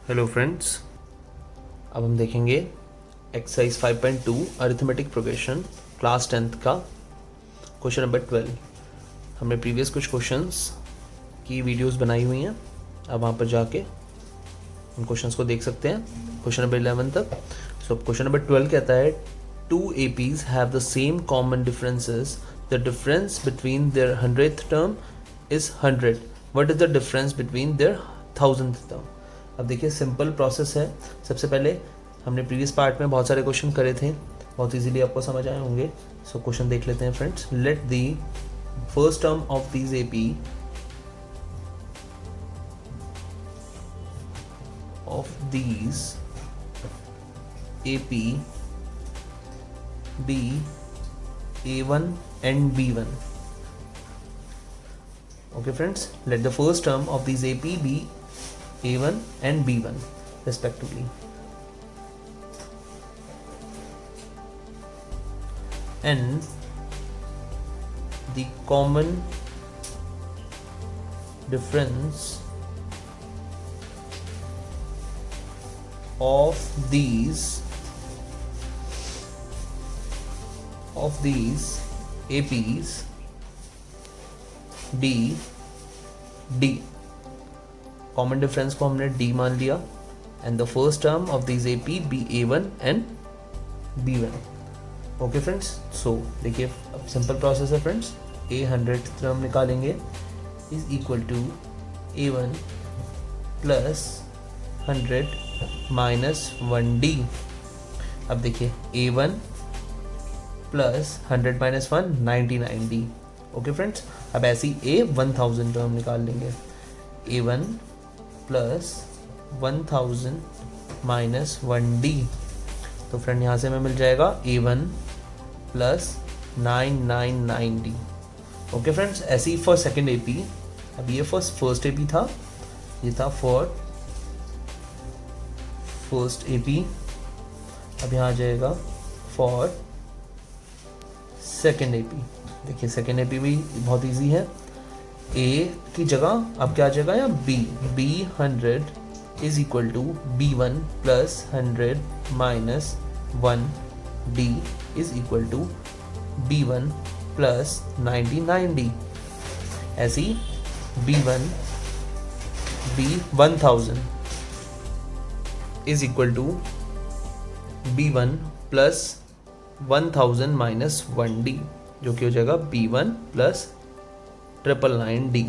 Hello friends, अब हम देखेंगे exercise 5.2 arithmetic progression class 10th का क्वेश्चन नंबर 12। हमने प्रीवियस कुछ क्वेश्चंस की वीडियोस बनाई हुई हैं, अब वहाँ पर जाके उन क्वेश्चंस को देख सकते हैं क्वेश्चन नंबर 11 तक। सो क्वेश्चन नंबर 12 कहता है two APs have the same common differences, the difference between their 100th term is 100, what is the difference between their 1000th term. अब देखिए सिंपल प्रोसेस है। सबसे पहले हमने प्रीवियस पार्ट में बहुत सारे क्वेश्चन करे थे, बहुत इजीली आपको समझ आए होंगे। सो क्वेश्चन देख लेते हैं friends. Let the first term of these AP be A1 and B1. Okay friends, let the first term of these AP be A1 and B1 respectively, and the common difference of these APs be D। Common difference को हमने D मान लिया, and the first term of this AP be A1 and B1। Okay friends, so देखिए अब simple process है friends. A 100th term निकालेंगे is equal to A1 plus 100 minus 1D। अब देखिए A1 plus 100 minus 1 99D। Okay friends, अब ऐसे ही A 1000 term निकाल लेंगे। A1 प्लस 1000 माइनस 1D, तो फ्रेंड यहाँ से हमें मिल जाएगा A1 plus 999D। Okay friends, ऐसे ही फॉर सेकेंड AP। अब ये फर्स्ट AP था, ये था फॉर फर्स्ट AP। अब यहाँ आ जाएगा फॉर सेकेंड AP। देखिए सेकेंड AP भी बहुत इजी है। A की जगह अब क्या आ जाएगा, या B 100 is equal to B1 plus 100 minus 1D is equal to B1 plus 99D। ऐसे ही B1000 is equal to B1 plus 1000 minus 1D, जो कि हो जाएगा B1 plus 999D।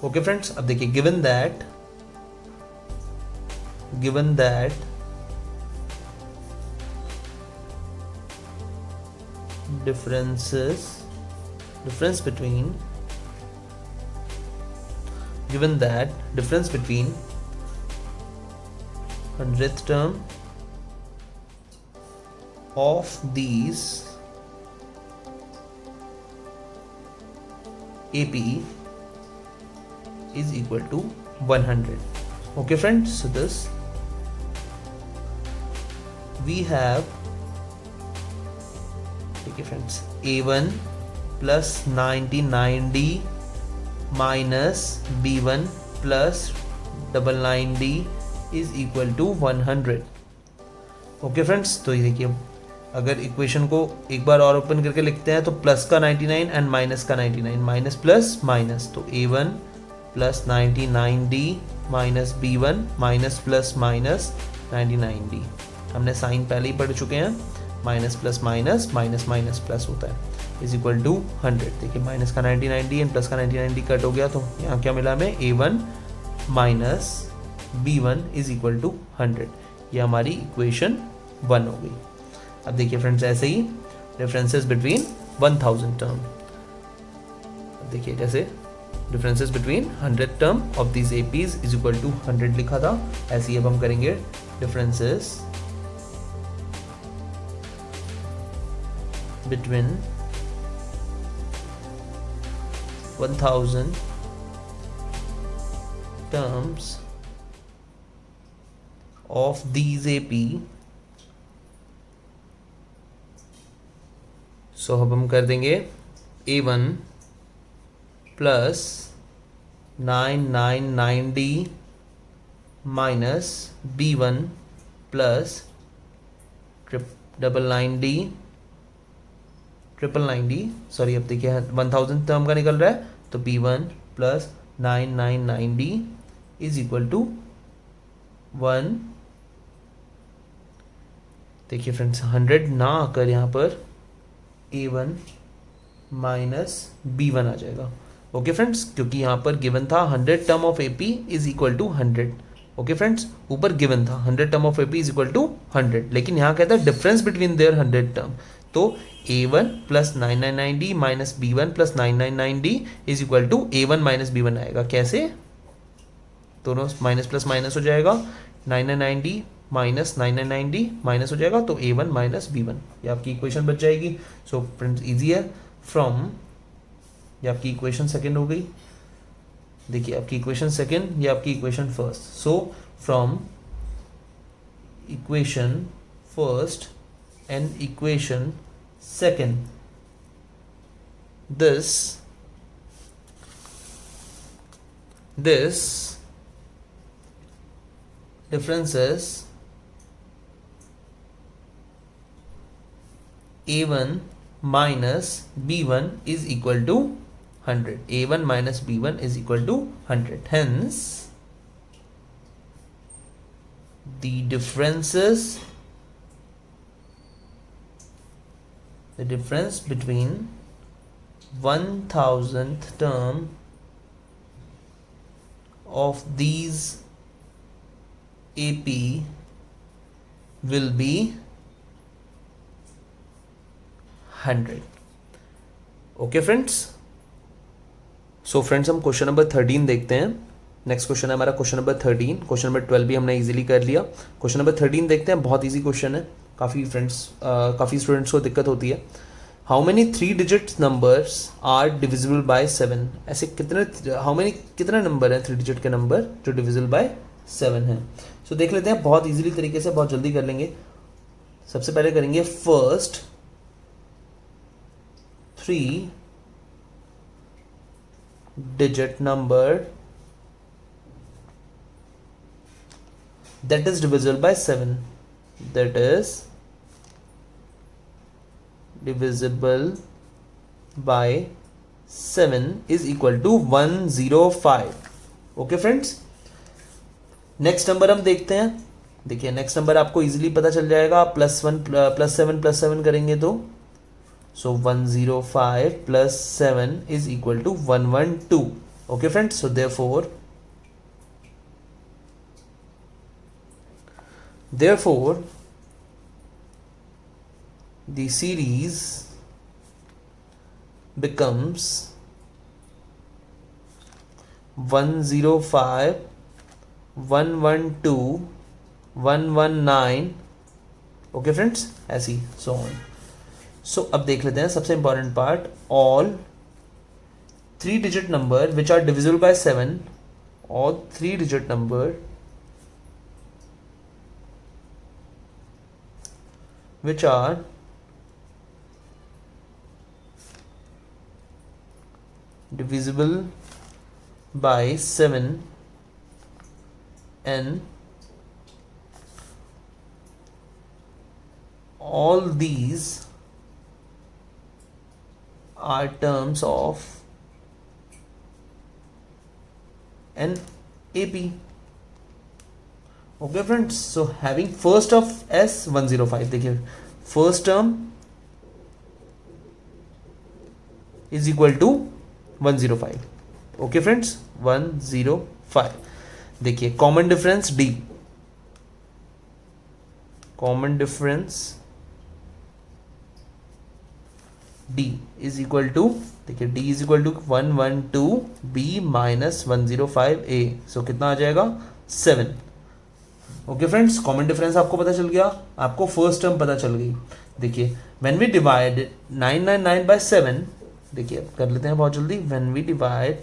Okay friends, अब देखिए given that difference between 100th term of these AP is equal to 100. Okay friends, so this we have, okay friends, A1 plus 99D minus B1 plus 99D is equal to 100. Okay friends, तो ये देखिए अगर equation को एक बार और open करके लिखते हैं तो प्लस का 99 एंड माइनस का 99, माइनस प्लस माइनस, तो A1 plus 99D minus B1 minus plus minus 99D। हमने साइन पहले ही पढ़ चुके हैं, minus plus minus minus minus plus होता है, इज इक्वल टू 100। देखिए माइनस का 99D एंड प्लस का 99D कट हो गया, तो यहाँ क्या मिला हमें, A1 minus B1 is equal to 100। ये हमारी इक्वेशन 1 हो गई। अब देखिए फ्रेंड्स ऐसे ही डिफरेंसेस बिटवीन 1000 टर्म। अब देखिए जैसे differences between 100 term of this APs is equal to 100 लिखा था, ऐसे ही अब हम करेंगे differences between 1000 terms of these AP। So अब हम कर देंगे A1 plus 999D minus B1 plus 999D sorry, अब देखिए 1000 टर्म का निकल रहा है, तो B1 plus 999D is equal to 1। देखिए फ्रेंड्स 100 ना आकर यहाँ पर A1 माइनस B1 आ जाएगा। ओके फ्रेंड्स, क्योंकि यहाँ पर गिवन था 100 term of AP is equal to 100। Okay friends, ऊपर गिवन था 100 term of AP is equal to 100, लेकिन यहाँ कहता है डिफरेंस बिटवीन देयर 100 टर्म, तो A1 plus 999D minus B1 plus 999D is equal to A1 minus B1 आएगा। कैसे? दोनों माइनस प्लस माइनस हो जाएगा, 999D माइनस 999D माइनस हो जाएगा, तो A1 माइनस B1, ये आपकी इक्वेशन बच जाएगी। सो फ्रेंड्स इजी है। फ्रॉम, ये आपकी इक्वेशन सेकंड हो गई। देखिए आपकी इक्वेशन सेकंड, ये आपकी equation first. So from equation first and equation second, this difference is A1 minus B1 is equal to 100. A1 minus B1 is equal to 100. Hence, the difference between 1000th term of these AP will be 100. Okay friends, so friends हम question number 13 देखते हैं। Next question है हमारा question number 13। Question number 12 भी हमने easily कर लिया। Question number 13 देखते हैं, बहुत इजी क्वेश्चन है। काफ़ी स्टूडेंट्स को दिक्कत होती है। How many 3 digit numbers are divisible by 7? ऐसे कितने नंबर हैं 3 डिजिट के नंबर जो डिविजिबल बाय 7 हैं? सो देख लेते हैं बहुत इजीली तरीके से, बहुत जल्दी कर लेंगे। सबसे पहले करेंगे first 3 digit number that is divisible by 7, that is divisible by 7 is equal to 105. Okay friends, next number हम देखते हैं। देखिए नेक्स्ट नंबर आपको इजीली पता चल जाएगा, +1 +7 +7 करेंगे तो, so 105 + 7 is equal to 112. Okay friends, so therefore the series becomes 105 112 119. Okay friends, ऐसी सो ऑन। सो अब देख लेते हैं सबसे important part, all 3 digit number which are divisible by 7, all 3 digit number which are divisible by 7 and all these are terms of an AP. Okay friends, so having first of S 105, देखिए first term is equal to 105। Okay friends, 105। देखिए common difference D, common difference D is equal to, देखिए D is equal to 112B minus 105A, so कितना आ जाएगा 7। Okay friends, common difference आपको पता चल गया, आपको फर्स्ट टर्म पता चल गई। देखिए व्हेन वी डिवाइड 999 बाय 7, देखिए कर लेते हैं बहुत जल्दी। When we divide,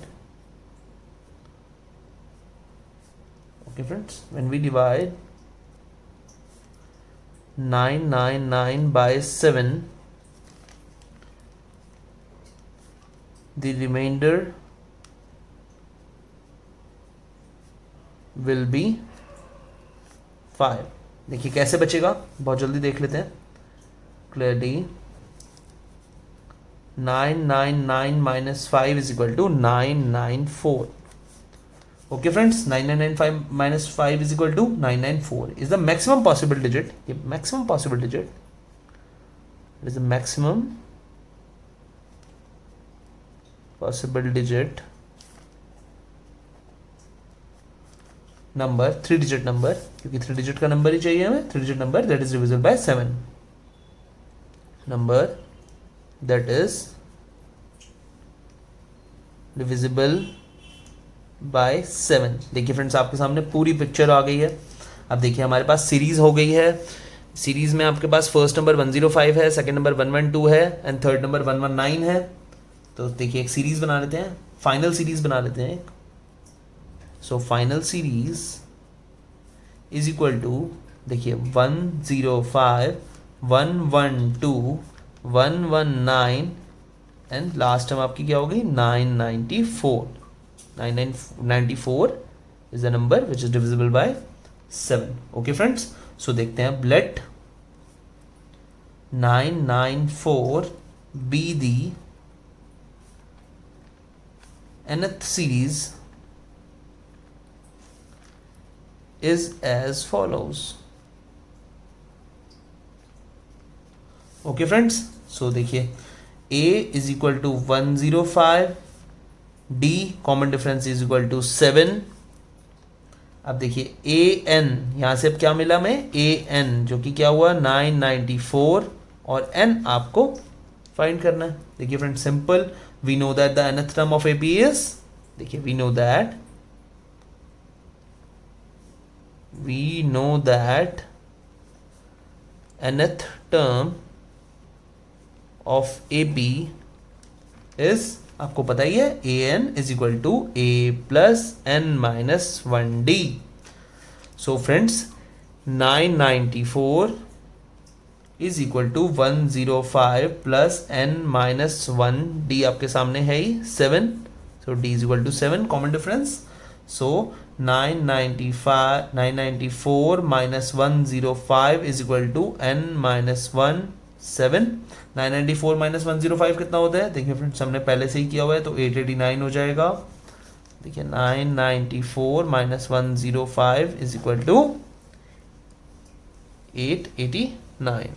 okay friends, when we divide 999 by 7, the remainder will be 5। देखिए कैसे बचेगा, बहुत जल्दी देख लेते हैं clearly. 999 minus 5 is equal to 994. Okay friends, 9995 minus 5 is equal to 994 is the maximum possible digit. ये maximum possible digit, it is the maximum possible digit number, 3 digit number, क्योंकि 3 digit का number ही चाहिए हमें, 3 digit number that is divisible by 7, number that is divisible by 7। देखिए friends आपके सामने पूरी picture आ गई है। अब देखिए हमारे पास सीरीज हो गई है। सीरीज में आपके पास फर्स्ट नंबर 105 है, सेकंड नंबर 112 है एंड थर्ड नंबर 119 है। तो देखिए एक सीरीज बना लेते हैं, फाइनल सीरीज बना लेते हैं। So final series is equal to, देखिए 105 112 119 एंड लास्ट टाइम आपकी क्या हो गई 994। 994 is the number which is divisible by 7. Okay friends, so देखते हैं अब let 994 be the nth series is as follows. Okay friends, so देखिए a is equal to 105, D common difference is equal to 7। अब देखिए A N, यहां से अब क्या मिला हमें ए एन, जो कि क्या हुआ 994 और एन आपको फाइंड करना है। देखिए friend simple, we know that the nth term of AP is, देखिए we know that nth term of AP is, आपको पता ही है a n is equal to a plus n minus 1 d. So friends 994 is equal to 105 plus n minus 1 d आपके सामने है ही 7। So d is equal to 7 common difference. So 994 minus 105 is equal to n minus 1 7। 994 minus 105 कितना होता है, देखिए friends हमने पहले से ही किया हुआ है, तो 889 हो जाएगा। देखिए 994 माइनस 105 इज इक्वल टू 889।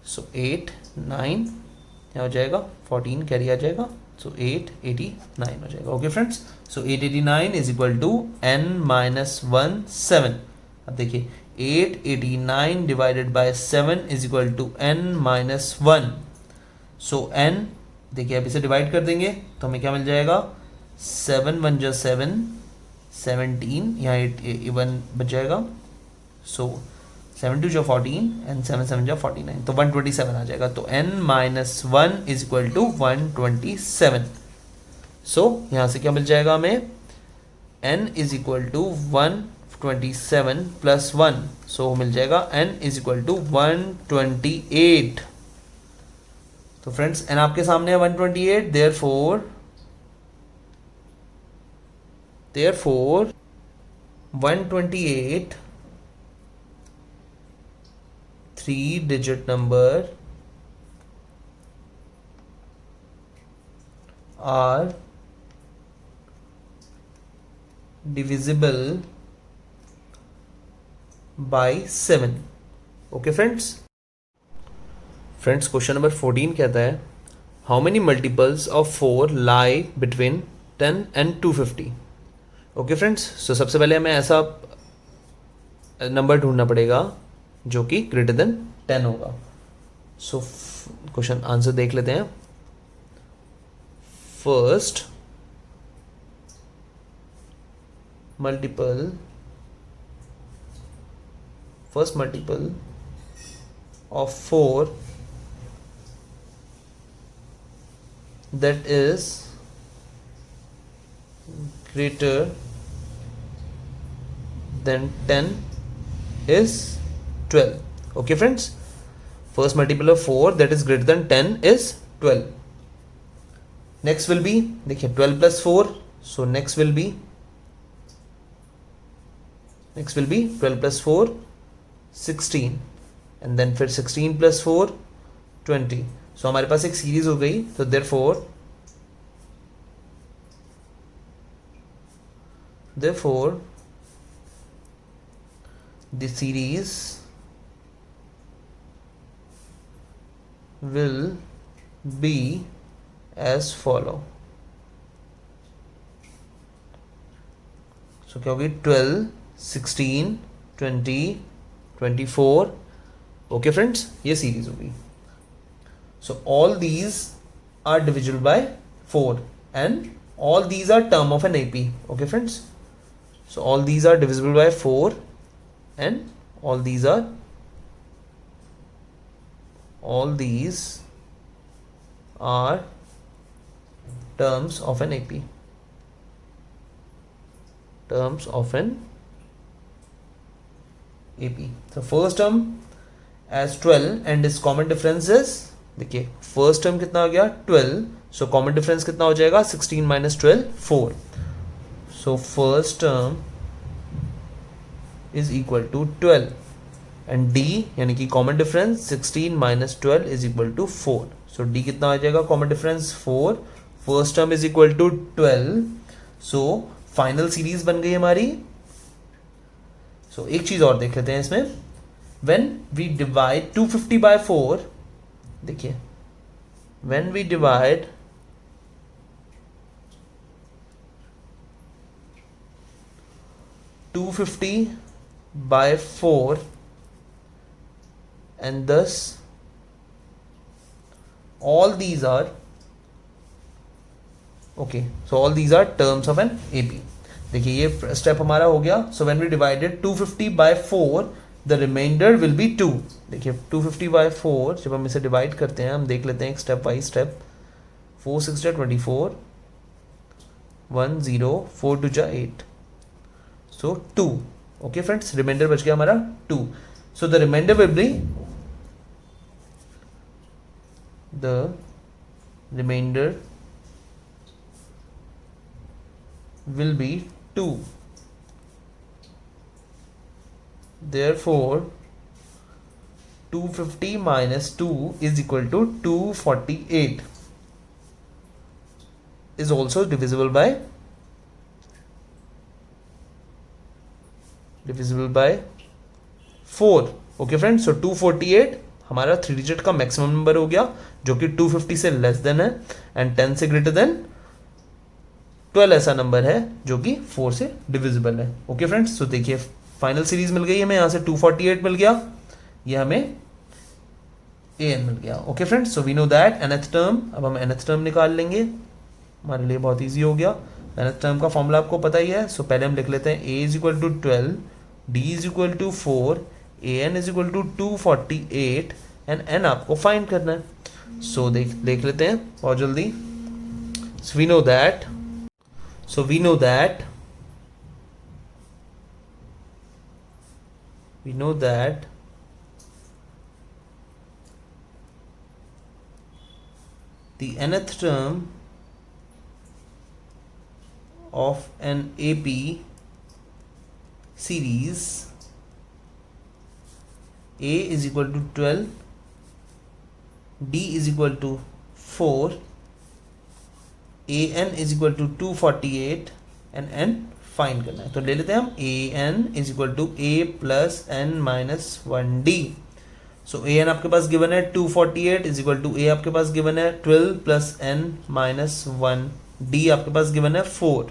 सो 8 9 क्या हो जाएगा 14 कैरी आ जाएगा, सो 889 हो जाएगा। Okay friends, so 889 is equal to n minus 1 7। अब देखिए 889 divided by 7 is equal to n minus 1। So n, देखिए अब इसे डिवाइड कर देंगे तो हमें क्या मिल जाएगा 7 1 जो 7 17, यहाँ 1 बच जाएगा। सो 7 2 जो 14 एंड 7 7 जो 49, तो 127 आ जाएगा। तो n minus 1 is equal to 127। So यहाँ से क्या मिल जाएगा हमें n is equal to 127 plus 1, so मिल जाएगा n इज इक्वल टू 128। तो फ्रेंड्स n आपके सामने है 128, therefore 128 3 digit number are divisible by 7। Okay friends, question number 14 कहता है how many multiples of 4 lie between 10 and 250। Okay friends, so सबसे पहले हमें ऐसा नंबर ढूंढना पड़ेगा जो कि ग्रेटर देन 10 होगा। सो क्वेश्चन आंसर देख लेते हैं। First multiple of 4 that is greater than 10 is 12. Okay friends, first multiple of 4 that is greater than 10 is 12. Next will be, देखिए 12 plus 4, so next will be next will be 12 plus 4 16 and then फिर 16 plus 4 20. सो हमारे पास एक series हो गई. तो therefore the series will be as follow. So क्या होगी 12 16 20 24. Okay friends, ये सीरीज होगी. So all these are divisible by 4 and all these are term of an AP. Okay friends, so all these are divisible by 4 and all these are terms of an AP. Terms of an AP. So first term as 12 and its common difference is, देखिए first term कितना हो गया 12. So common difference कितना हो जाएगा 16 minus 12 4. So first term is equal to 12 and d यानी कि common difference 16 minus 12 is equal to 4. So d कितना आ जाएगा common difference 4. First term is equal to 12. So final series बन गई हमारी. सो एक चीज और देख लेते हैं इसमें. व्हेन वी डिवाइड 250 बाय 4, देखिए when we divide 250 by 4 and thus all these are okay, so all these are terms of an AP. देखिए ये स्टेप हमारा हो गया. So when we divided 250 by 4, the remainder will be 2. देखिए 250 by 4 जब हम इसे डिवाइड करते हैं, हम देख लेते हैं एक step by step. 4 6 24 1 0 4 2 8. So 2. Okay friends, reminder बच गया हमारा 2. So the reminder will be will be 2. Therefore 250 minus 2 is equal to 248 is also divisible by 4. Okay friends, so 248 हमारा 3 डिजिट का मैक्सिमम नंबर हो गया जो कि 250 से लेस देन है एंड 10 से ग्रेटर देन 12 ऐसा नंबर है जो कि 4 से डिविजिबल है. ओके फ्रेंड्स, सो देखिए फाइनल सीरीज मिल गई हमें. यहां से 248 मिल गया, ये हमें an मिल गया. Okay friends, so we know that nth term. अब हम nth टर्म निकाल लेंगे, हमारे लिए बहुत इजी हो गया. nth टर्म का फॉर्मूला आपको पता ही है. सो पहले हम लिख लेते हैं a is equal to 12, d is equal to 4, an is equal to 248 and n आपको फाइंड करना है. सो देख लेते हैं बहुत जल्दी. So we know that the nth term of an AP series A is equal to 12, D is equal to 4, an is equal to 248 and n find करना है. तो ले लेते हैं हम an is equal to a plus n minus 1d. So an आपके पास given है 248 is equal to a आपके पास गिवन है 12 प्लस n माइनस 1, d आपके पास गिवन है 4.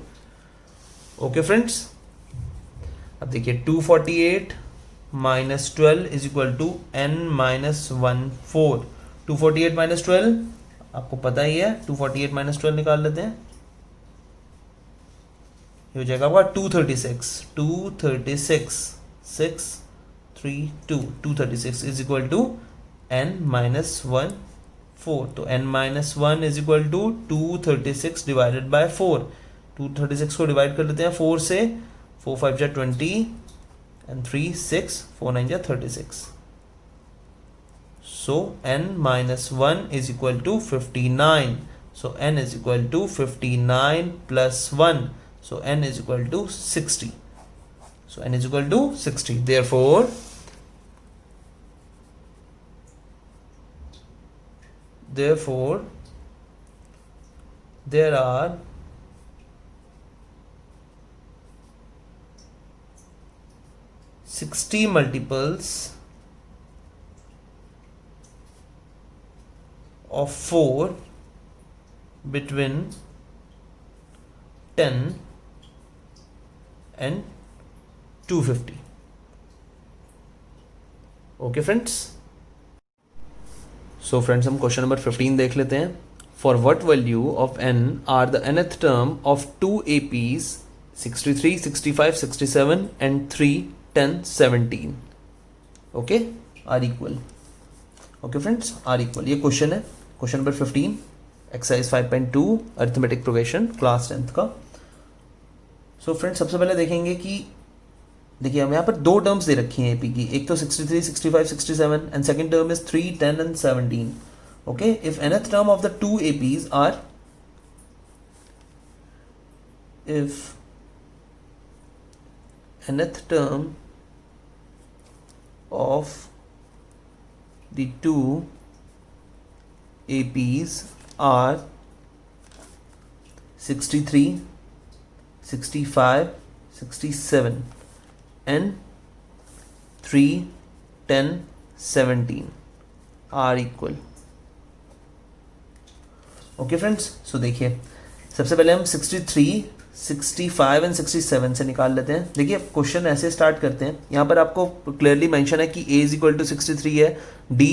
ओके फ्रेंड्स, अब देखिए 248 minus 12 is equal to n minus 1 4. 248 minus 12 आपको पता ही है. 248 माइनस 12 निकाल लेते हैं, ये हो जाएगा आपका 236 6 3 2 236 is equal to n minus 1 4. तो n minus 1 is equal to 236 divided by 4. 236 को डिवाइड कर लेते हैं 4 से. 4 5 जा 20 एंड 3 6 4 9 जा 36. So n minus 1 is equal to 59. So n is equal to 59 plus 1. So n is equal to 60. So n is equal to 60. Therefore there are 60 multiples of 4 between 10 and 250. Okay friends. So friends, हम question number 15 देख लेते हैं. For what value of n are the nth term of two APs 63, 65, 67 and 3, 10, 17 okay are equal. Okay friends, are equal. ये question है, question number 15 exercise 5.2 arithmetic progression class 10th का. So friends सबसे पहले देखेंगे कि देखिए हम यहाँ पर दो टर्म्स दे रखी हैं एपी की. एक तो 63, 65, 67 and second term is 3, 10 and 17. Okay, if nth term of the two APs are, if nth term of the two APs are 63, 65, 67 and 3, 10, 17 are equal. Okay friends, so देखिए सबसे पहले हम 63, 65 एंड 67 से निकाल लेते हैं. देखिए क्वेश्चन ऐसे स्टार्ट करते हैं. यहाँ पर आपको क्लियरली मेंशन है कि a इज इक्वल टू 63 है, d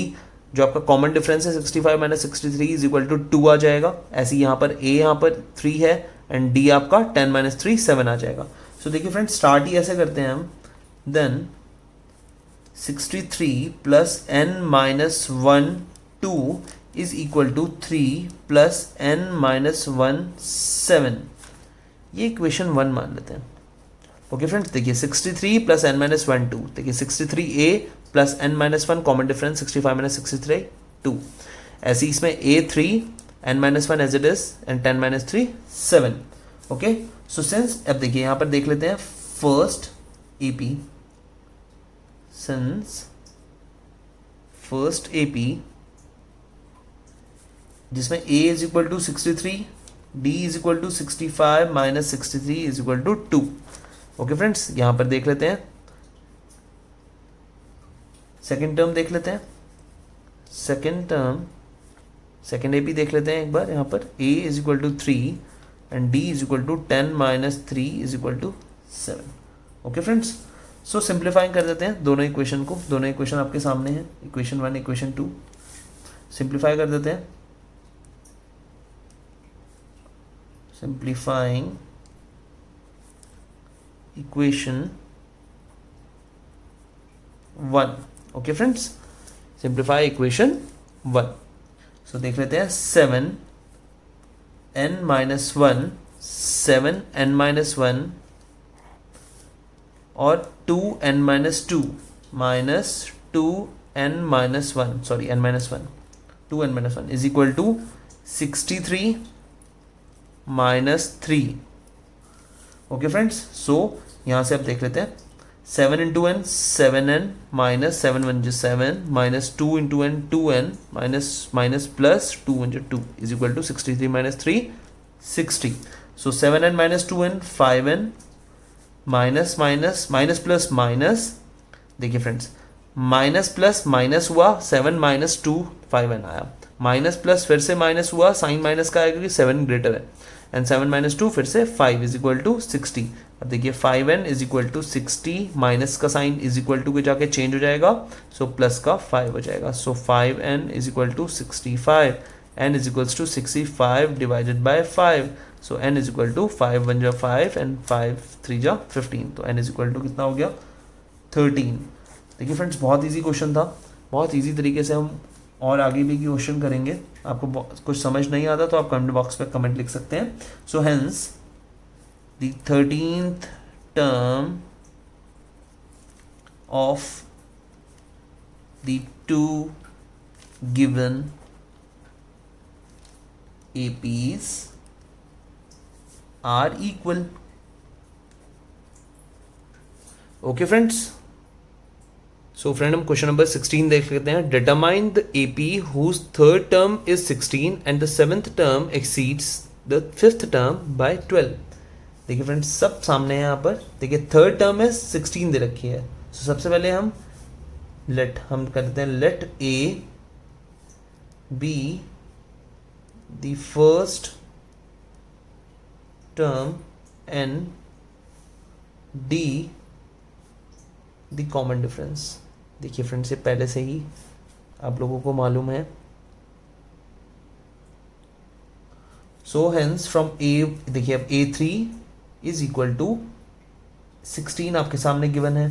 जो आपका कॉमन डिफरेंस है 65 माइनस 63 इज इक्वल टू 2 आ जाएगा. ऐसे यहाँ पर a यहाँ पर 3 है एंड d आपका 10 माइनस 3 7 आ जाएगा. सो देखिए फ्रेंड्स स्टार्ट ही ऐसे करते हैं हम. Then 63 plus n minus 1 2 is equal to 3 plus n minus 1 7. ये इक्वेशन 1 मान लेते हैं. ओके फ्रेंड्स, देखिए 63 प्लस n माइनस 1 2. देखिए 63a plus n minus 1 common difference 65 minus 63 2. ऐसे इसमें a 3 n minus 1 as it is and 10 minus 3 7. Okay, so since अब देखिए यहाँ पर देख लेते हैं first AP. Since first AP जिसमें a is equal to 63, d is equal to 65 minus 63 is equal to 2. Okay friends, यहां पर देख लेते हैं सेकेंड टर्म देख लेते हैं. सेकेंड टर्म सेकेंड AP देख लेते हैं एक बार. यहां पर a is equal to 3 and d is equal to 10 minus 3 is equal to 7. Okay friends, so simplifying कर देते हैं दोनों इक्वेशन को. दोनों इक्वेशन आपके सामने हैं, इक्वेशन 1 इक्वेशन 2. सिंप्लीफाई कर देते हैं. Simplifying equation 1. Okay friends, simplify equation 1. So देख लेते हैं 7 n minus 1 7 n minus 1 और 2 n minus 2 minus 2 n minus 1 sorry n minus 1 2 n minus 1 is equal to 63 minus 3. Okay friends, so यहाँ से आप देख लेते हैं 7 into n 7n minus 7 1 7 minus 2 into n 2n minus minus plus 2 1 2 is equal to 63 minus 3 60. So 7n minus 2n 5n minus minus minus plus minus. देखिए friends minus plus minus हुआ 7 minus 2 5n आया. Minus plus फिर से minus हुआ, sign minus का आएगा क्योंकि 7 greater है एंड 7 माइनस 2 फिर से 5 इज इक्वल टू 60. अब देखिए 5n is equal to 60 minus का साइन इज इक्वल टू के जाके चेंज हो जाएगा, सो प्लस का 5 हो जाएगा. So 5n is equal to 65. n is equals to 65 divided by 5. So n is equal to 5 1 जा 5 एंड 5 3 जा 15. तो n इज इक्वल टू कितना हो गया 13. देखिए फ्रेंड्स बहुत ईजी क्वेश्चन था. बहुत ईजी तरीके से हम और आगे भी क्वेश्चन करेंगे. आपको कुछ समझ नहीं आता तो आप कमेंट बॉक्स पे कमेंट लिख सकते हैं. So hence the 13th term of the two given APs are equal. Okay friends, so friend हम क्वेश्चन नंबर 16 देख लेते हैं. Determine the AP whose third term is 16 and the seventh term exceeds the fifth term by 12. देखिए friends सब सामने है यहाँ पर. देखिए थर्ड टर्म है 16 दे रखी है. सो सबसे पहले हम करते हैं let A be the first term and D the common difference. देखिए फ्रेंड्स ये पहले से ही आप लोगों को मालूम है. सो हेंस फ्रॉम A, देखिए अब A3 इज इक्वल टू 16 आपके सामने गिवन है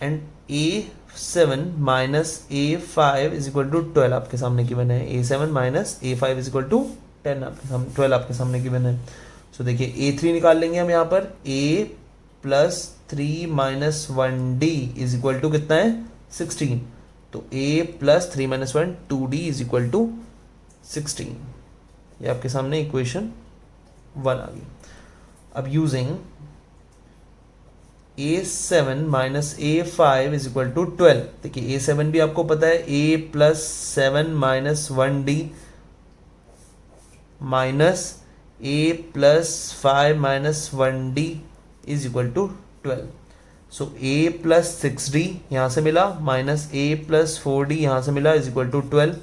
and A7 minus A5 is equal to 12 आपके सामने गिवन है. A7 minus A5 is equal to 12 आपके सामने गिवन है. सो देखिए A3 निकाल लेंगे हम यहाँ पर. A plus 3 minus 1D is equal to कितना है 16. तो A plus 3 minus 1 2D is equal to 16. ये आपके सामने इक्वेशन 1 आ गई. अब using A7 minus A5 is equal to 12. देखिए A7 भी आपको पता है A plus 7 minus 1D minus A plus 5 minus 1D is equal to 12. So A plus 6D यहाँ से मिला माइनस A प्लस 4D यहाँ से मिला is equal to 12.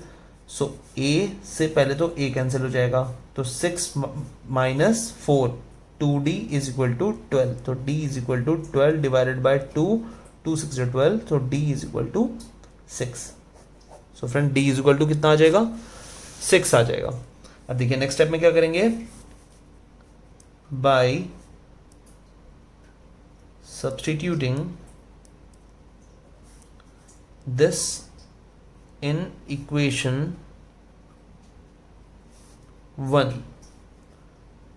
So A से पहले तो A कैंसिल हो जाएगा. तो 6 minus 4 2D is equal to 12. तो D is equal to 12 divided by 2 6 12. तो D is equal to 6. So friend D is equal to कितना आ जाएगा 6 आ जाएगा. अब देखिए नेक्स्ट स्टेप में क्या करेंगे. By substituting this in equation 1,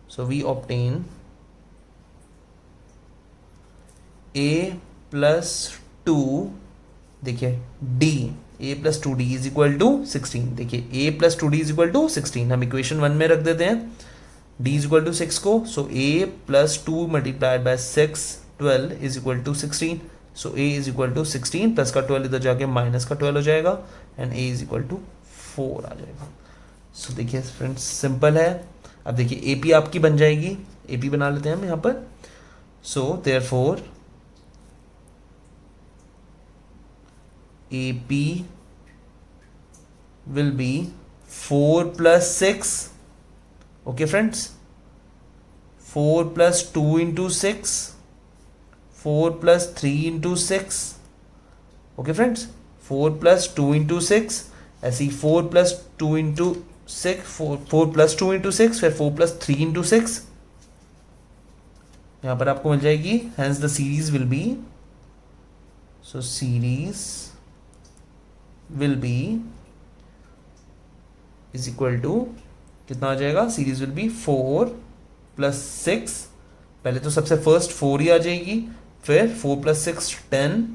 so we obtain A plus 2, देखिए D A plus 2D is equal to 16. देखिए A plus 2D is equal to 16 हम इक्वेशन 1 में रख देते हैं. D is equal to 6 को. so A plus 2 multiplied by 6 12 is equal to 16. so A is equal to 16 plus का 12 इधर जाके माइनस का 12 हो जाएगा and A is equal to 4 आ जाएगा. सो देखिए फ्रेंड्स सिंपल है. अब देखिए AP आपकी बन जाएगी. AP बना लेते हैं हम यहाँ पर. So therefore AP will be 4 plus 6. okay friends, 4 plus 2 into 6, 4 plus 3 into 6. okay friends, 4 plus 2 into 6, ऐसे ही 4 plus 2 into 6, 4 plus 2 into 6, फिर 4 plus 3 into 6 यहाँ पर आपको मिल जाएगी. hence the series will be, so series will be is equal to कितना आ जाएगा. Series will be 4 plus 6. पहले तो सबसे फर्स्ट 4 ही आ जाएगी. फिर 4 plus 6 10,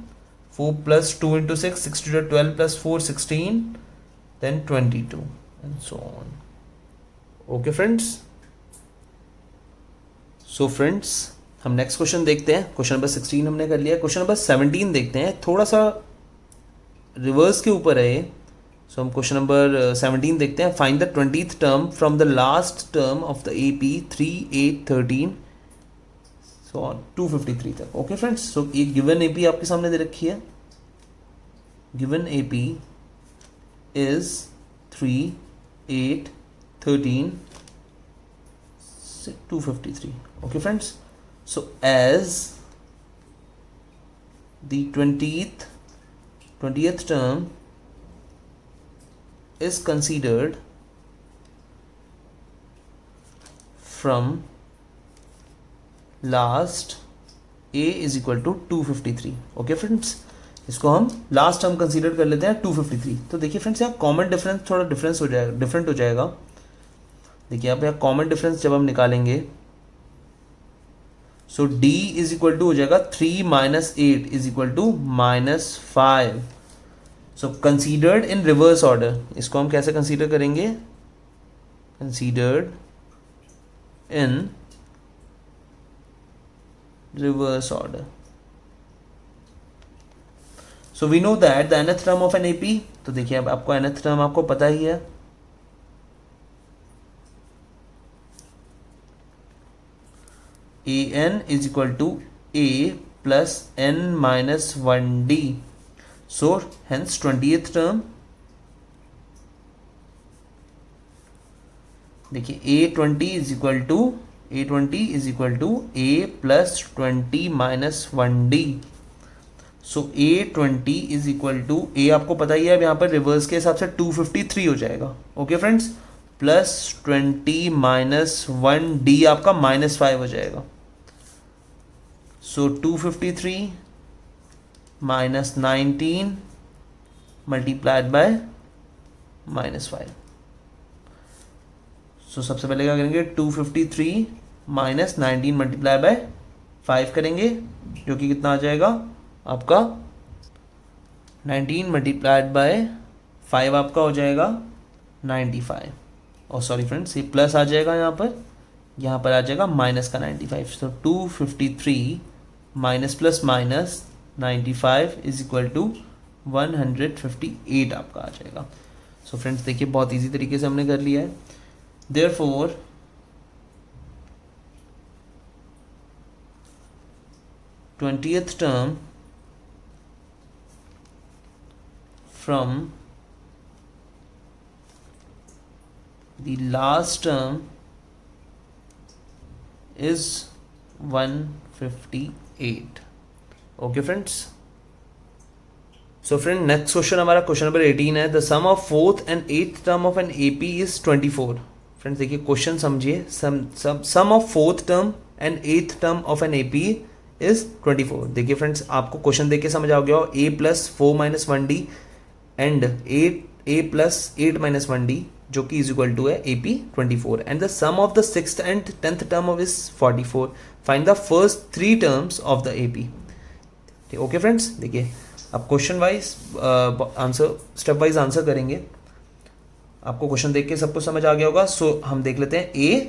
4 plus 2 into 6 6 12 plus 4 16, then 22 and so on. Okay friends, so friends हम नेक्स्ट क्वेश्चन देखते हैं. क्वेश्चन नंबर 16 हमने कर लिया. क्वेश्चन नंबर 17 देखते हैं. थोड़ा सा रिवर्स के ऊपर है. सो हम क्वेश्चन नंबर 17 देखते हैं. Find the 20th term from the last term of the AP 3 8 13 so on 253 तक. ओके फ्रेंड्स, सो एक गिवन AP आपके सामने दे रखी है. Given AP is 3 8 13 253. Okay friends, so as the 20th term is considered from last A is equal to 253. Okay friends, इसको हम last term consider कर लेते हैं 253. तो देखिए फ्रेंड्स यहाँ कॉमन डिफरेंस थोड़ा डिफरेंट हो जाएगा. देखिए आप यहाँ कॉमन डिफरेंस जब हम निकालेंगे so D is equal to हो जाएगा 3 minus 8 is equal to minus 5. So considered in reverse order. इसको हम कैसे कंसीडर करेंगे. Considered in reverse order. So we know that the nth term of an AP, तो देखिए अब आपको nth term आपको पता ही है, an is equal to a plus n minus 1d. So hence 20th term, देखिए a20 is equal to a plus 20 minus 1d. So a20 is equal to a आपको पता ही है, अब यहाँ पर रिवर्स के हिसाब से 253 हो जाएगा. Okay friends, plus 20 minus 1d आपका -5 हो जाएगा. सो 253 माइनस 19 मल्टीप्लाइड बाय -5. सो सबसे पहले क्या करेंगे, 253 माइनस 19 मल्टीप्लाई बाय 5 करेंगे, जो कि कितना आ जाएगा आपका 19 मल्टीप्लाइड बाय 5 आपका हो जाएगा 95. और सॉरी फ्रेंड्स, ये प्लस आ जाएगा, यहाँ पर आ जाएगा माइनस का 95. तो 253 minus plus minus 95 is equal to 158 आपका आ जाएगा. सो फ्रेंड्स देखिए बहुत इजी तरीके से हमने कर लिया है. Therefore, twentieth term from the last term is 158. Okay friends. So friend, next question हमारा क्वेश्चन नंबर 18 है. The sum of fourth and eighth term of an AP is 24. Friends देखिए क्वेश्चन समझिए. Sum of fourth term and eighth term of an AP is 24. देखिए friends आपको question देख के समझ आ गया हो, a plus 4 minus 1d and a plus 8 minus 1d, जो कि इज इक्वल टू है AP 24. And the sum of the sixth and 10th term of is 44. Find the first 3 terms of the AP. Okay friends, देखिए अब question wise answer, step wise answer करेंगे. आपको question देख के सबको समझ आ गया होगा. सो हम देख लेते हैं, a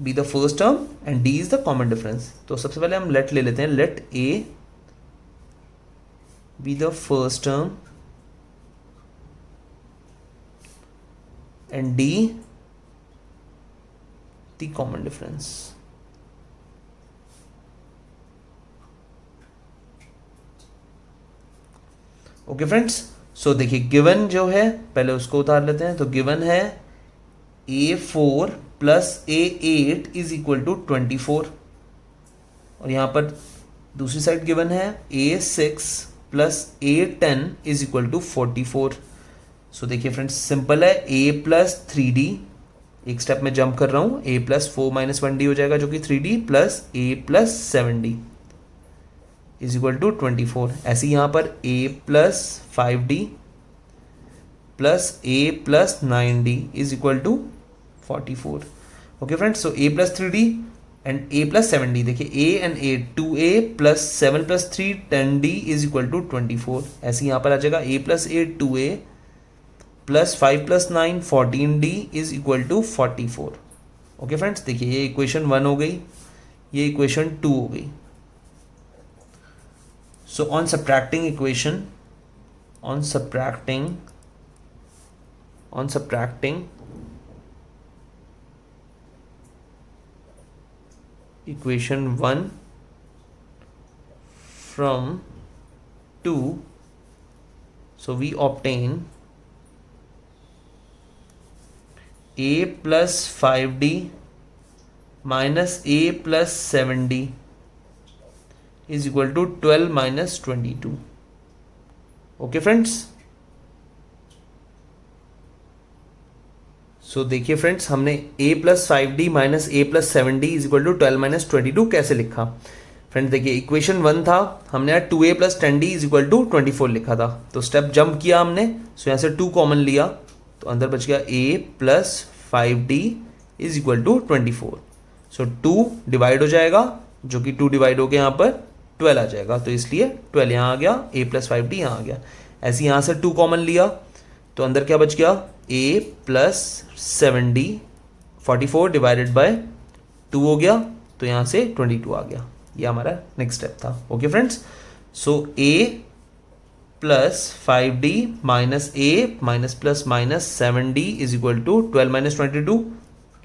be the first term and d is the common difference. तो सबसे पहले हम लेट ले लेते हैं. Let a be the first term and d the common difference. Okay friends, so देखिए गिवन जो है पहले उसको उतार लेते हैं. तो गिवन है a4 plus a8 is equal to 24. और यहाँ पर दूसरी साइड गिवन है a6 plus a10 is equal to 44. So देखिए फ्रेंड्स सिंपल है, a प्लस 3d, एक स्टेप में जंप कर रहा हूँ, a प्लस 4 माइनस 1d हो जाएगा, जो कि 3d plus a plus 7d is equal to 24. ऐसे यहाँ पर a plus 5d plus a plus 9d is equal to 44. Okay friends, so a plus 3d and a plus 7d. देखिए a and a 2a plus 7 plus 3 10d is equal to 24. ऐसे यहाँ पर आ जाएगा a plus a 2a plus 5 plus 9 14d is equal to 44. Okay friends, देखिए ये equation 1 हो गई, ये इक्वेशन 2 हो गई. So on subtracting equation, on subtracting equation 1 from 2, so we obtain a plus 5d minus a plus 7d is equal to 12 minus 22. Okay friends, so देखिए friends हमने a plus 5d minus a plus 7d is equal to 12 minus 22 कैसे लिखा. Friends देखिए equation 1 था, हमने यहाँ 2a plus 10d is equal to 24 लिखा था. तो स्टेप जंप किया हमने, सो यहाँ से 2 कॉमन लिया, तो अंदर बच गया a plus 5d is equal to 24. So 2 divide हो जाएगा, जो कि 2 डिवाइड हो गया यहाँ पर 12 आ जाएगा, तो इसलिए 12 यहाँ आ गया, a प्लस 5d यहाँ आ गया. ऐसे यहाँ से 2 कॉमन लिया, तो अंदर क्या बच गया, a plus 7d 44 divided by 2 हो गया, तो यहाँ से 22 आ गया. ये हमारा नेक्स्ट स्टेप था. Okay friends, so a plus 5d minus a minus plus minus 7d is equal to 12 minus 22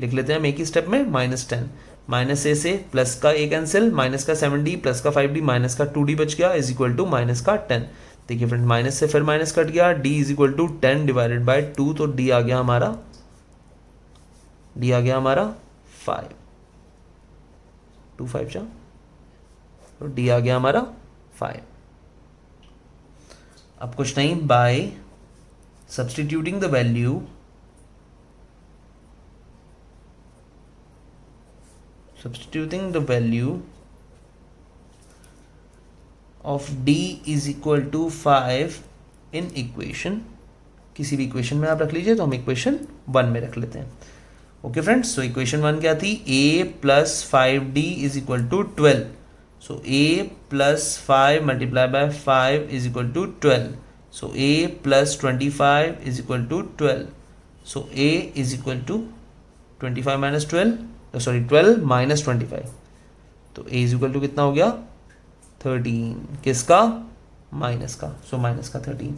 लिख लेते हैं हम एक ही स्टेप में, माइनस 10. माइनस ए से प्लस का a कैंसिल, माइनस का 7d प्लस का 5d माइनस का 2d बच गया इज इक्वल टू माइनस का 10. देखिए फ्रेंड, माइनस से फिर माइनस कट गया, d is equal to 10 divided by 2, तो d आ गया हमारा 5. 2 5 जा, तो d आ गया हमारा 5. अब कुछ नहीं, by substituting the value of d is equal to 5 in equation, किसी भी इक्वेशन में आप रख लीजिए, तो हम इक्वेशन 1 में रख लेते हैं. ओके फ्रेंड्स, सो इक्वेशन 1 क्या थी, a plus 5d is equal to 12. So a plus 5 multiply by 5 is equal to 12. So a plus 25 is equal to 12. So a is equal to 25 minus 12, sorry 12 minus 25, तो a is equal to कितना हो गया 13. किसका, minus का, so minus का 13.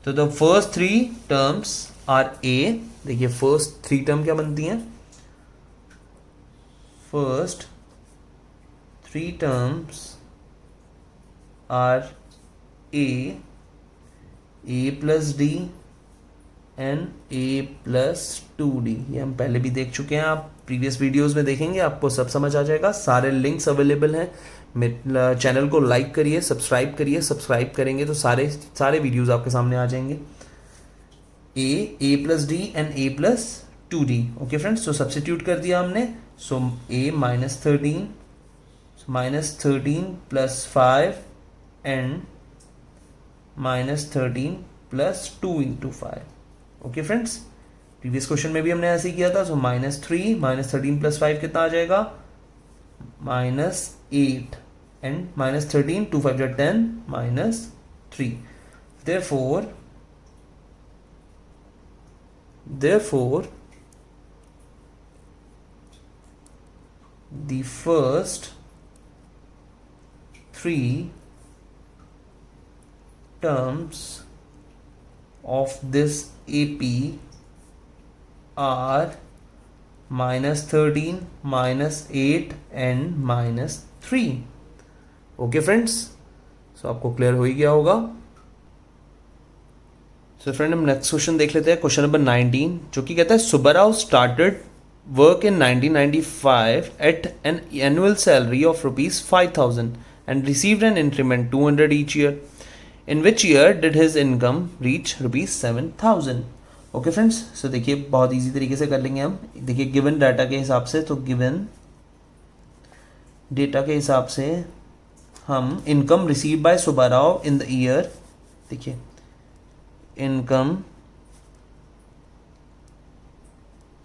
तो the first 3 terms are a. देखिए first 3 term क्या बनती हैं, first 3 terms are a plus d and a plus 2d. ये हम पहले भी देख चुके हैं, आप प्रीवियस वीडियोस में देखेंगे, आपको सब समझ आ जाएगा. सारे लिंक्स अवेलेबल हैं. मेरे चैनल को लाइक करिए, सब्सक्राइब करिए. सब्सक्राइब करेंगे तो सारे वीडियोस आपके सामने आ जाएंगे. a plus d and a plus 2d. Okay friends, तो सब्स्टिट्यूट कर दिया हमने. सो a minus 13, minus 13 plus 5 and minus 13 plus 2 into 5. Okay friends, previous question में भी हमने ऐसे ही किया था. सो माइनस 3 माइनस 13 प्लस 5 कितना आ जाएगा, minus 8 and minus 13, 2 5 10 minus 3. therefore the first 3 terms of this AP are minus 13, minus 8 and minus 3. Okay friends, सो आपको क्लियर हो ही गया होगा. सो फ्रेंड, हम नेक्स्ट क्वेश्चन देख लेते हैं, क्वेश्चन नंबर 19, जो कि कहता है Subbarao started work in 1995 at an annual salary of ₹5,000 and received an increment 200 each year. In which year did his income reach ₹7,000? Okay friends, so देखिए बहुत इजी तरीके से कर लेंगे हम. देखिए गिवन डाटा के हिसाब से, तो गिवन डेटा के हिसाब से हम income receive by Subbarao in the year, देखिए income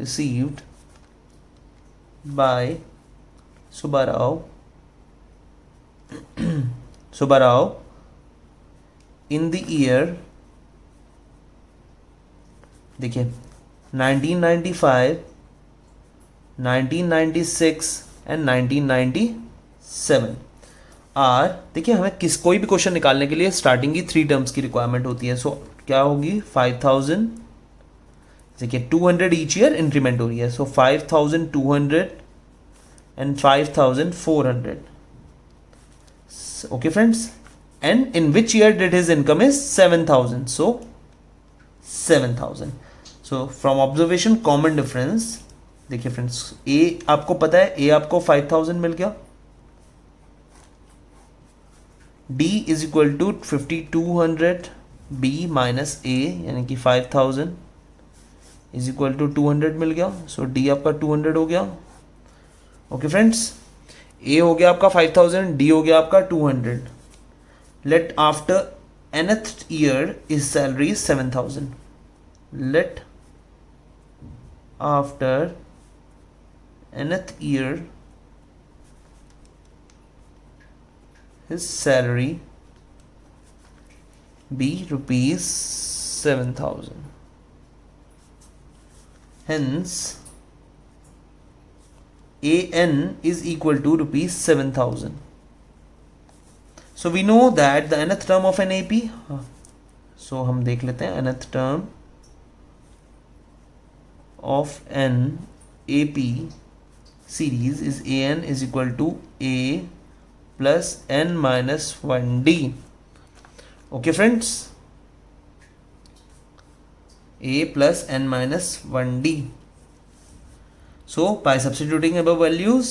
received by Subbarao in the year, देखिए 1995, 1996 एंड 1997 आर. देखिए हमें कोई भी क्वेश्चन निकालने के लिए स्टार्टिंग की 3 टर्म्स की रिक्वायरमेंट होती है. सो क्या होगी, 5,000, देखिए 200 ईच ईयर इंक्रीमेंट हो रही है. So 5,200 and 5,400. Okay friends, and in which year did his income is 7,000. So 7,000. So from observation common difference, देखिए फ्रेंड्स ए आपको पता है, ए आपको 5,000 मिल गया, d is equal to 5,200 b minus a, यानी कि 5,000 इज इक्वल टू 200 मिल गया. सो डी आपका 200 हो गया. ओके फ्रेंड्स, ए हो गया आपका 5,000, डी हो गया आपका 200. Let after nth year his salary is 7,000. Let after nth year his salary be ₹7,000. Hence AN is equal to ₹7,000. So we know that the nth term of an AP, so हम देख लेते हैं nth term of an AP series is an is equal to a plus n minus 1d. Okay friends, a plus n minus 1d. So by substituting above values,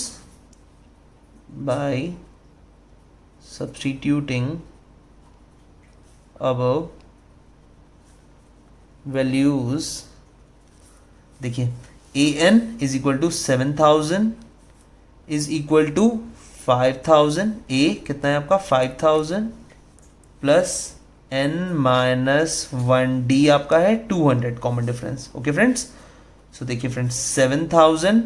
देखिए an is equal to 7000 is equal to 5000. a कितना है आपका 5000 plus n minus 1d आपका है 200, common difference. Okay friends, so देखिए friends 7000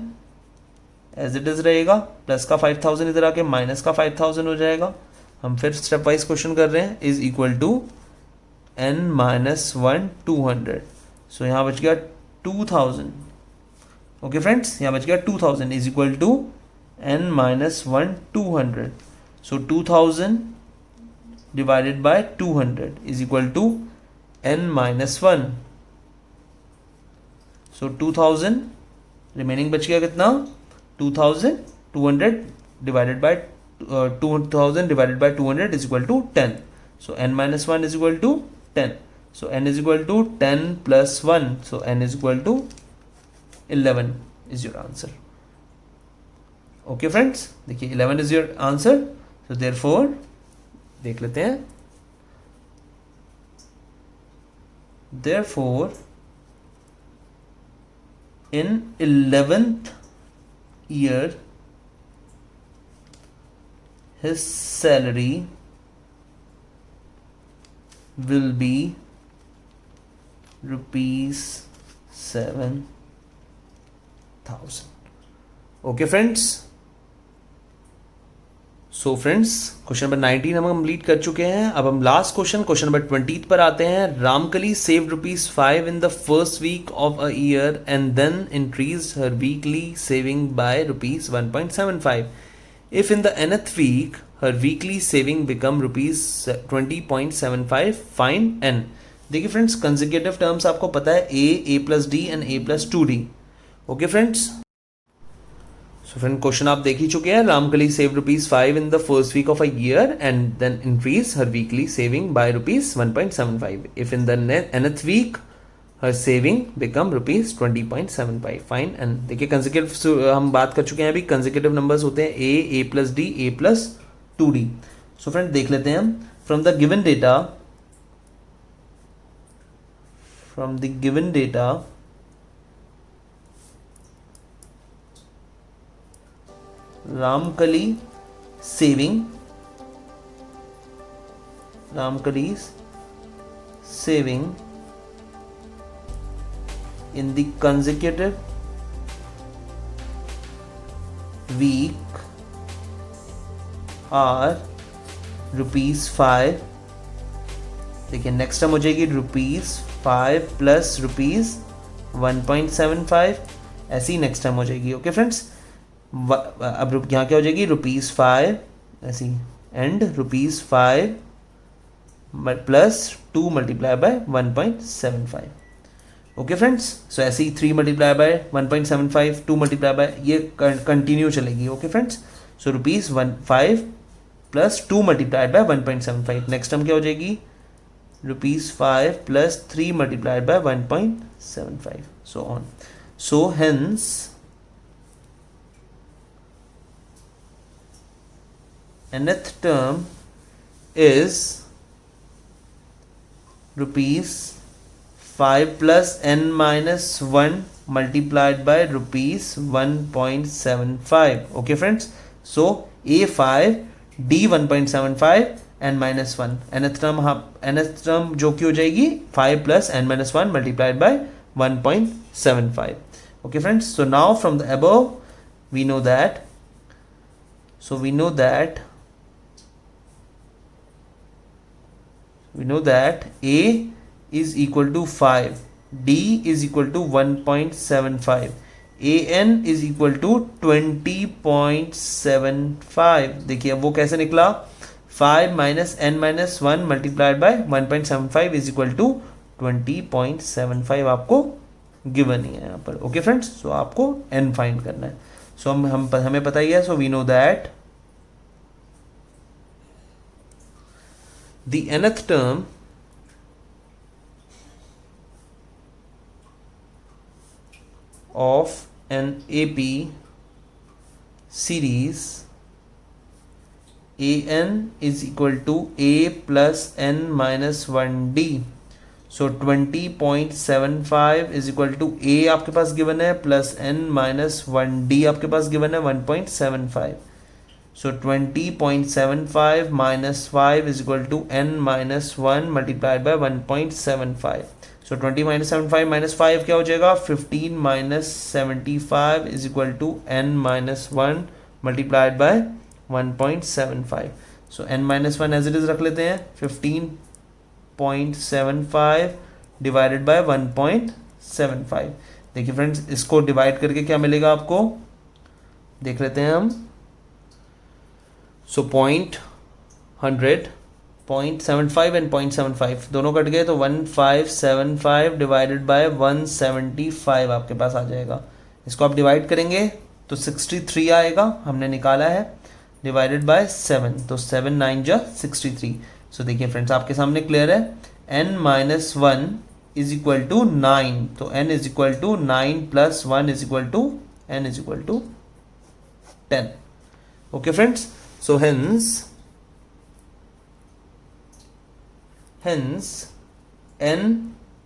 as it is रहेगा, plus का 5000 इधर आके माइनस का 5000 हो जाएगा. हम फिर स्टेप वाइज क्वेश्चन कर रहे हैं. Is equal to n minus 1 200. So यहाँ बच गया 2000. ओके फ्रेंड्स, यहाँ बच गया 2000 is equal to n minus 1 200. So 2000 divided by 200 is equal to n minus 1. So 2000 remaining बच गया कितना 2000. 200 divided by 2000 divided by 200 is equal to 10. So n minus 1 is equal to 10. So n is equal to 10 plus 1. So n is equal to 11 is your answer. Okay friends, देखिए 11 is your answer. So therefore देख लेते हैं. Therefore, in 11th year, his salary will be rupees 7,000. Okay friends. So friends, question number 19 हम complete कर चुके हैं. अब हम लास्ट क्वेश्चन नंबर 20 पर आते हैं. Ramkali saved ₹5 in the first week of a year and then increase her weekly saving by ₹1.75. If in the nth week her weekly saving become ₹20.75, find n. देखिए फ्रेंड्स, कंसेक्यूटिव टर्म्स आपको पता है a plus d and a plus 2d. Okay friends, so friend question आप देख ही चुके हैं. Ramkali saved ₹5 in the first week of a year and then increase her weekly saving by ₹1.75. If in the nth week her saving become ₹20.75, fine. And देखिए consecutive हम बात कर चुके हैं अभी. कंसेक्यूटिव नंबर्स होते हैं a plus D, a plus 2d. So friend देख लेते हैं हम. From the given data Ramkali's saving in the consecutive week are ₹5. देखिए नेक्स्ट टर्म हो जाएगी ₹5 प्लस ₹1.75. ऐसी नेक्स्ट टर्म हो जाएगी. ओके फ्रेंड्स, अब यहाँ क्या हो जाएगी ₹5 ऐसी and ₹5 plus 2 multiply by 1.75. Okay friends, so ऐसे ही 3 मल्टीप्लाई बाय 1.75, 2 मल्टीप्लाई बाय, ये कंटिन्यू चलेगी. Okay friends, so ₹5 plus 2 multiplied by 1.75. Next term क्या हो जाएगी ₹5 plus 3 multiplied by 1.75, so on. So hence nth term is ₹5 plus n minus 1 multiplied by ₹1.75. Okay friends, so a5 d 1.75 n minus 1. nth term जो की हो जाएगी 5 plus n minus 1 multiplied by 1.75. Okay friends, so now from the above we know that a is equal to 5, d is equal to 1.75, an is equal to 20.75. देखिए वो कैसे निकला. 5 minus n minus 1 multiplied by 1.75 is equal to 20.75 आपको given ही है यहाँ पर। Okay friends, सो आपको n find करना है। सो हमें पता ही है, so we know that the nth term of an AP series an is equal to a plus n minus 1d. So 20.75 is equal to a आपके पास गिवन है प्लस n minus 1d आपके पास given है 1.75. So 20.75 minus 5 is equal to n minus 1 multiplied by 1.75. So 20 minus 75 minus 5 क्या हो जाएगा? 15 minus 75 is equal to n minus 1 multiplied by 1.75. So n minus 1 as it is रख लेते हैं, 15.75 divided by 1.75. देखिए friends, इसको डिवाइड करके क्या मिलेगा आपको, देख लेते हैं हम। So 100 0.75 एंड 0.75 दोनों कट गए, तो 1575 डिवाइडेड बाय 175 आपके पास आ जाएगा। इसको आप डिवाइड करेंगे तो 63 आएगा, हमने निकाला है, डिवाइडेड बाय 7, तो 7 9 जा 63। सो देखिए फ्रेंड्स, आपके सामने क्लियर है, n minus 1 is equal to 9, तो n is equal to 9 plus 1 is equal to n is equal to 10। Okay friends, so hence n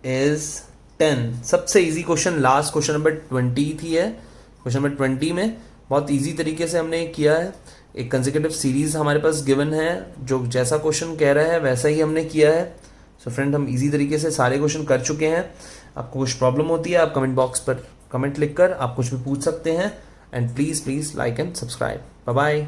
is 10। सबसे easy question last question number 20 थी है। क्वेश्चन नंबर 20 में बहुत easy तरीके से हमने किया है। एक कंसेक्यूटिव सीरीज हमारे पास गिवन है, जो जैसा क्वेश्चन कह रहा है वैसा ही हमने किया है। सो फ्रेंड, हम इजी तरीके से सारे क्वेश्चन कर चुके हैं। आपको कुछ प्रॉब्लम होती है, आप कमेंट बॉक्स पर कमेंट लिखकर आप कुछ भी पूछ सकते हैं। And please like and subscribe. Bye bye.